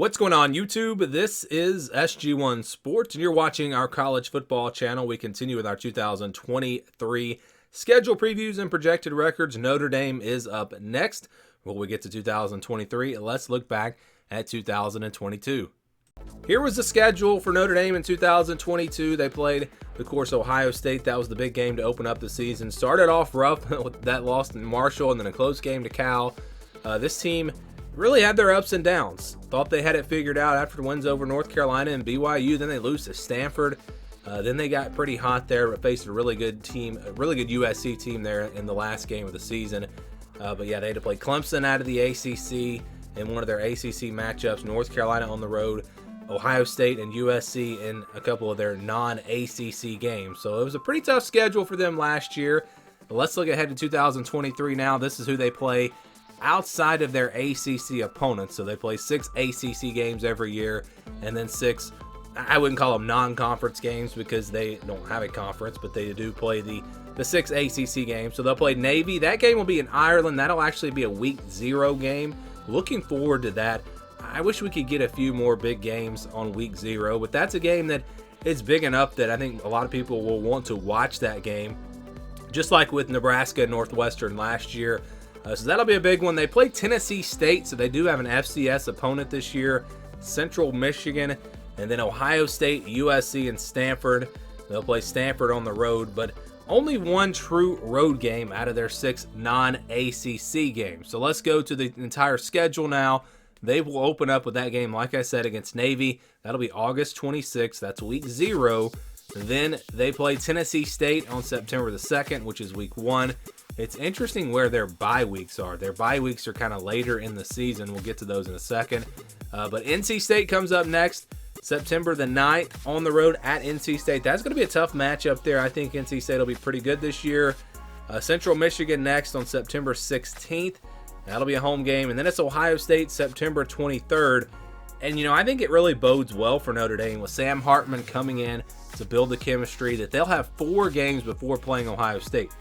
What's going on, YouTube? This is SG1 Sports, and you're watching our college football channel. We continue with our 2023 schedule previews and projected records. Notre Dame is up next. When we get to 2023, let's look back at 2022. Here was the schedule for Notre Dame in 2022. They played, of course, Ohio State. That was the big game to open up the season. Started off rough with that loss in Marshall and then a close game to Cal. This team really had their ups and downs. Thought they had it figured out after the wins over North Carolina and BYU. Then they lose to Stanford. Then they got pretty hot there, but faced a really good team, a really good USC team there in the last game of the season. But yeah, they had to play Clemson out of the ACC in one of their ACC matchups. North Carolina on the road, Ohio State and USC in a couple of their non-ACC games. So it was a pretty tough schedule for them last year. But let's look ahead to 2023 now. This is who they play outside of their ACC opponents. So they play 6 ACC games every year and then 6, I wouldn't call them non-conference games because they don't have a conference, but they do play the 6 ACC games. So they'll play Navy. That game will be in Ireland. That'll actually be a week 0 game. Looking forward to that. I wish we could get a few more big games on week 0, but that's a game that is big enough that I think a lot of people will want to watch that game, just like with Nebraska and Northwestern last year. So that'll be a big one. They play Tennessee State, so they do have an FCS opponent this year. Central Michigan, and then Ohio State, USC, and Stanford. They'll play Stanford on the road, but only one true road game out of their 6 non-ACC games. So let's go to the entire schedule now. They will open up with that game, like I said, against Navy. That'll be August 26th. That's week 0. Then they play Tennessee State on September the 2nd, which is week 1. It's interesting where their bye weeks are. Their bye weeks are kind of later in the season. We'll get to those in a second. But NC State comes up next, September the 9th, on the road at NC State. That's going to be a tough matchup there. I think NC State will be pretty good this year. Central Michigan next on September 16th. That'll be a home game. And then it's Ohio State, September 23rd. And, I think it really bodes well for Notre Dame with Sam Hartman coming in to build the chemistry that they'll have 4 games before playing Ohio State.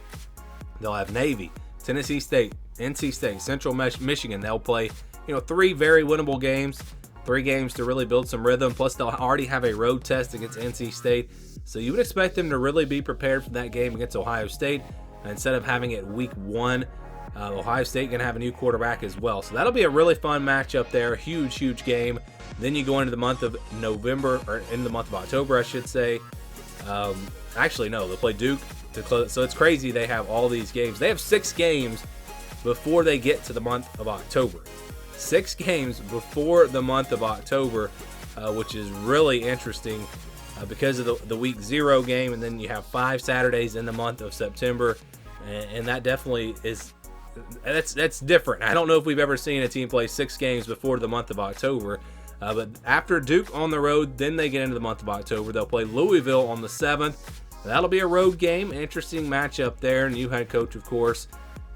They'll have Navy, Tennessee State, NC State, Central Michigan. They'll play, 3 very winnable games, 3 games to really build some rhythm. Plus, they'll already have a road test against NC State. So you would expect them to really be prepared for that game against Ohio State. Instead of having it week 1, Ohio State going to have a new quarterback as well. So that'll be a really fun matchup there. Huge, huge game. Then you go into the month of November, or in the month of October, I should say. Actually, no, they'll play Duke to close. So it's crazy they have all these games. They have 6 games before they get to the month of October. 6 games before the month of October, which is really interesting because of the week 0 game. And then you have 5 Saturdays in the month of September. And that definitely is, that's different. I don't know if we've ever seen a team play 6 games before the month of October. But after Duke on the road, then they get into the month of October. They'll play Louisville on the 7th. That'll be a road game. Interesting matchup there. New head coach, of course.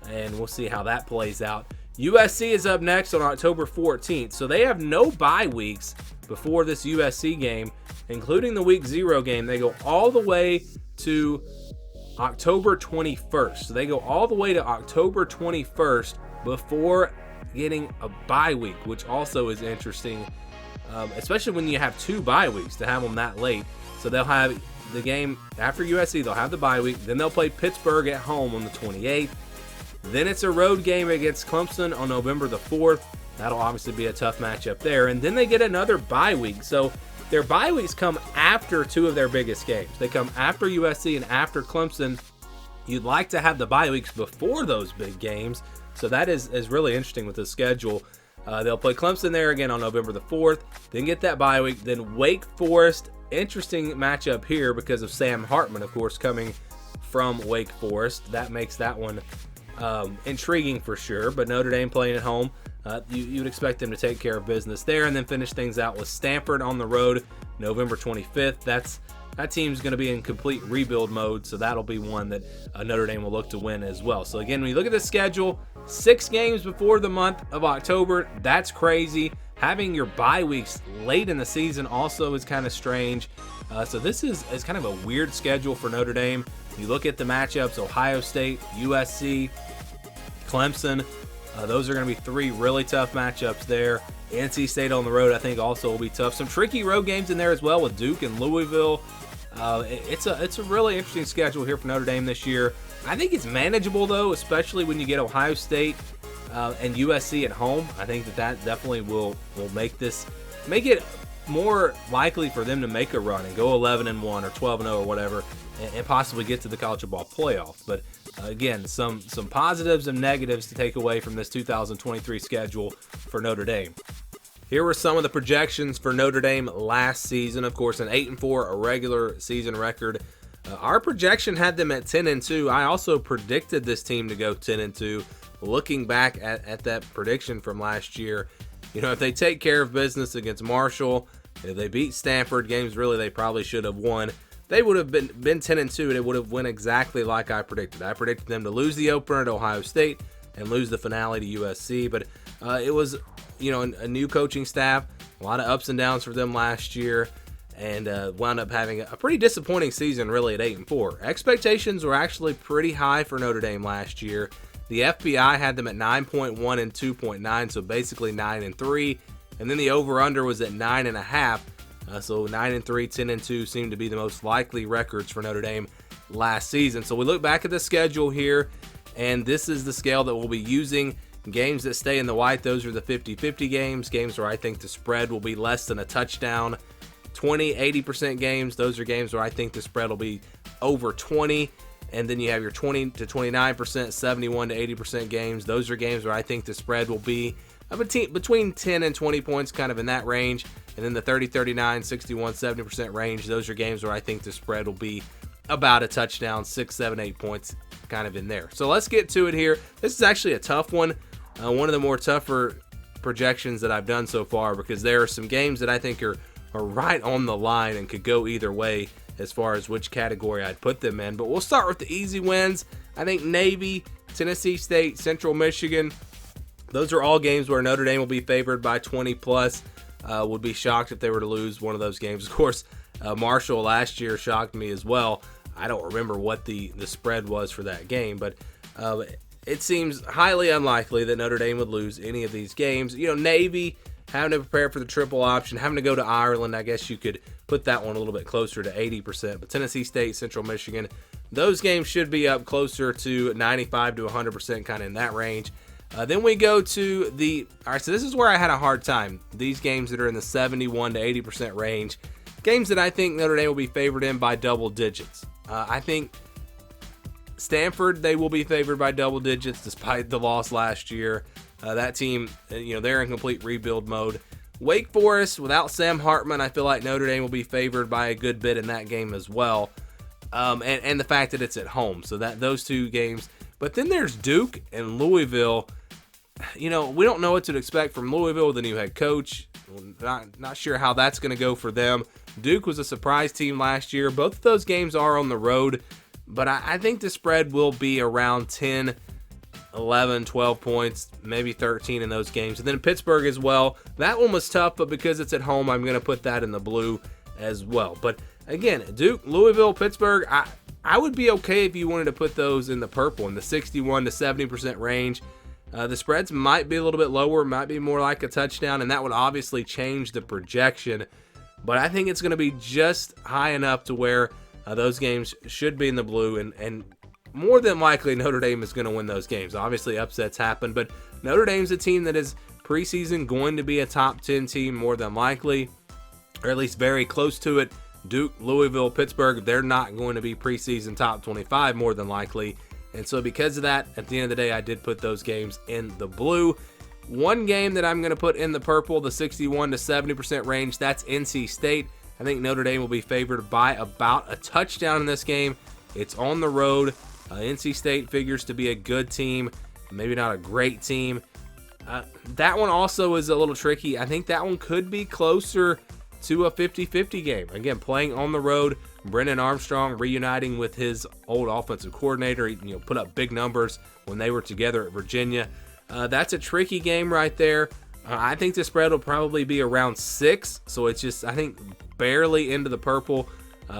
And we'll see how that plays out. USC is up next on October 14th. So they have no bye weeks before this USC game, including the week 0 game. They go all the way to October 21st. So they go all the way to October 21st before getting a bye week, which also is interesting, especially when you have 2 bye weeks to have them that late. So they'll have the game after USC, they'll have the bye week. Then they'll play Pittsburgh at home on the 28th. Then it's a road game against Clemson on November the 4th. That'll obviously be a tough matchup there. And then they get another bye week. So their bye weeks come after 2 of their biggest games. They come after USC and after Clemson. You'd like to have the bye weeks before those big games. So that is really interesting with the schedule. They'll play Clemson there again on November the 4th. Then get that bye week. Then Wake Forest. Interesting matchup here because of Sam Hartman, of course, coming from Wake Forest. That makes that one intriguing for sure. But Notre Dame playing at home, you would expect them to take care of business there, and then finish things out with Stanford on the road, November 25th. That team's going to be in complete rebuild mode, so that'll be one that Notre Dame will look to win as well. So again, when you look at the schedule, 6 games before the month of October, that's crazy. Having your bye weeks late in the season also is kind of strange. So this is kind of a weird schedule for Notre Dame. You look at the matchups, Ohio State, USC, Clemson. Those are going to be 3 really tough matchups there. NC State on the road, I think, also will be tough. Some tricky road games in there as well with Duke and Louisville. It's a really interesting schedule here for Notre Dame this year. I think it's manageable, though, especially when you get Ohio State and USC at home. I think that definitely will make it more likely for them to make a run and go 11-1 or 12-0 or whatever, and possibly get to the college football playoff. But again, some positives and negatives to take away from this 2023 schedule for Notre Dame. Here were some of the projections for Notre Dame last season. Of course, an 8-4, a regular season record. Our projection had them at 10-2. I also predicted this team to go 10-2. Looking back at that prediction from last year, if they take care of business against Marshall, if they beat Stanford, games really they probably should have won, they would have been 10-2, and it would have went exactly like I predicted. I predicted them to lose the opener to Ohio State and lose the finale to USC, but it was a new coaching staff, a lot of ups and downs for them last year, and wound up having a pretty disappointing season really at 8-4. Expectations were actually pretty high for Notre Dame last year. The FBI had them at 9.1 and 2.9, so basically 9-3, and then the over-under was at 9.5. So 9-3, 10-2 seemed to be the most likely records for Notre Dame last season. So we look back at the schedule here, and this is the scale that we'll be using. Games that stay in the white, those are the 50-50 games. Games where I think the spread will be less than a touchdown. 20-80% games, those are games where I think the spread will be over 20. And then you have your 20 to 29%, 71 to 80% games. Those are games where I think the spread will be between 10 and 20 points, kind of in that range. And then the 30, 39, 61, 70% range, those are games where I think the spread will be about a touchdown, 6, 7, 8 points, kind of in there. So let's get to it here. This is actually a tough one. One of the more tougher projections that I've done so far, because there are some games that I think are right on the line and could go either way as far as which category I'd put them in. But we'll start with the easy wins. I think Navy, Tennessee State, Central Michigan, those are all games where Notre Dame will be favored by 20+. Would be shocked if they were to lose one of those games. Of course, Marshall last year shocked me as well. I don't remember what the spread was for that game, but it seems highly unlikely that Notre Dame would lose any of these games. Navy having to prepare for the triple option, having to go to Ireland, I guess you could put that one a little bit closer to 80%. But Tennessee State, Central Michigan, those games should be up closer to 95 to 100%, kind of in that range. Then we go to all right, so this is where I had a hard time. These games that are in the 71 to 80% range, games that I think Notre Dame will be favored in by double digits. I think Stanford, they will be favored by double digits despite the loss last year. That team, they're in complete rebuild mode. Wake Forest, without Sam Hartman, I feel like Notre Dame will be favored by a good bit in that game as well. And the fact that it's at home, so that those two games. But then there's Duke and Louisville. We don't know what to expect from Louisville with the new head coach. Not sure how that's going to go for them. Duke was a surprise team last year. Both of those games are on the road, but I think the spread will be around 10, 11, 12 points, maybe 13 in those games. And then Pittsburgh as well. That one was tough, but because it's at home, I'm going to put that in the blue as well. But again, Duke, Louisville, Pittsburgh, I would be okay if you wanted to put those in the purple, in the 61 to 70% range. The spreads might be a little bit lower, might be more like a touchdown, and that would obviously change the projection. But I think it's going to be just high enough to where those games should be in the blue, and more than likely Notre Dame is going to win those games. Obviously upsets happen, but Notre Dame's a team that is preseason going to be a top 10 team more than likely, or at least very close to it. Duke, Louisville, Pittsburgh, they're not going to be preseason top 25 more than likely. And so because of that, at the end of the day, I did put those games in the blue. One game that I'm going to put in the purple, the 61 to 70% range, that's NC State. I think Notre Dame will be favored by about a touchdown in this game. It's on the road. NC State figures to be a good team, maybe not a great team. That one also is a little tricky. I think that one could be closer to a 50-50 game. Again, playing on the road, Brennan Armstrong reuniting with his old offensive coordinator. He put up big numbers when they were together at Virginia. That's a tricky game right there. I think the spread will probably be around 6, so it's just, I think, barely into the purple.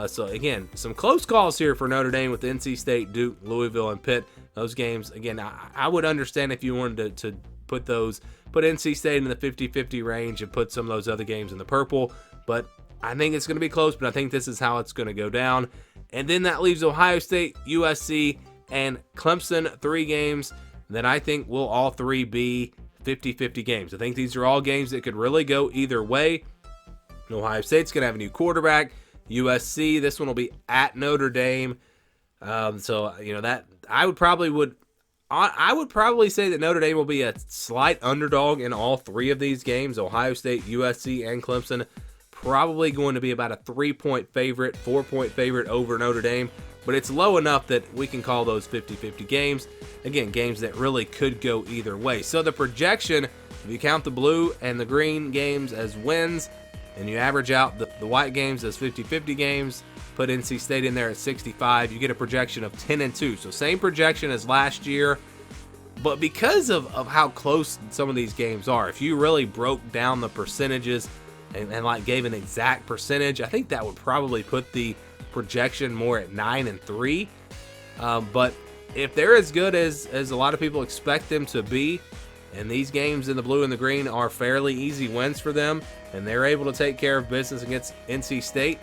So again, some close calls here for Notre Dame with NC State, Duke, Louisville, and Pitt. Those games, again, I would understand if you wanted to put NC State in the 50-50 range and put some of those other games in the purple. But I think it's going to be close, but I think this is how it's going to go down. And then that leaves Ohio State, USC, and Clemson, 3 games that I think will all 3 be 50-50 games. I think these are all games that could really go either way. Ohio State's going to have a new quarterback. USC, this one will be at Notre Dame. That I would probably say that Notre Dame will be a slight underdog in all 3 of these games. Ohio State, USC, and Clemson probably going to be about a 3-point favorite, 4-point favorite over Notre Dame. But it's low enough that we can call those 50-50 games. Again, games that really could go either way. So the projection, if you count the blue and the green games as wins, and you average out the white games as 50-50 games, put NC State in there at 65, you get a projection of 10-2. So same projection as last year. But because of how close some of these games are, if you really broke down the percentages and like gave an exact percentage, I think that would probably put the projection more at 9-3. But if they're as good as a lot of people expect them to be, and these games in the blue and the green are fairly easy wins for them, and they're able to take care of business against NC State,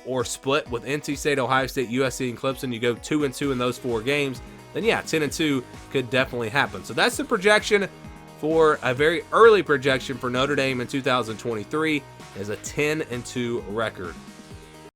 or split with NC State, Ohio State, USC, and Clemson, you go 2-2 in those 4 games, then yeah, 10-2 could definitely happen. So that's the projection for a very early projection for Notre Dame in 2023 as a 10-2 record.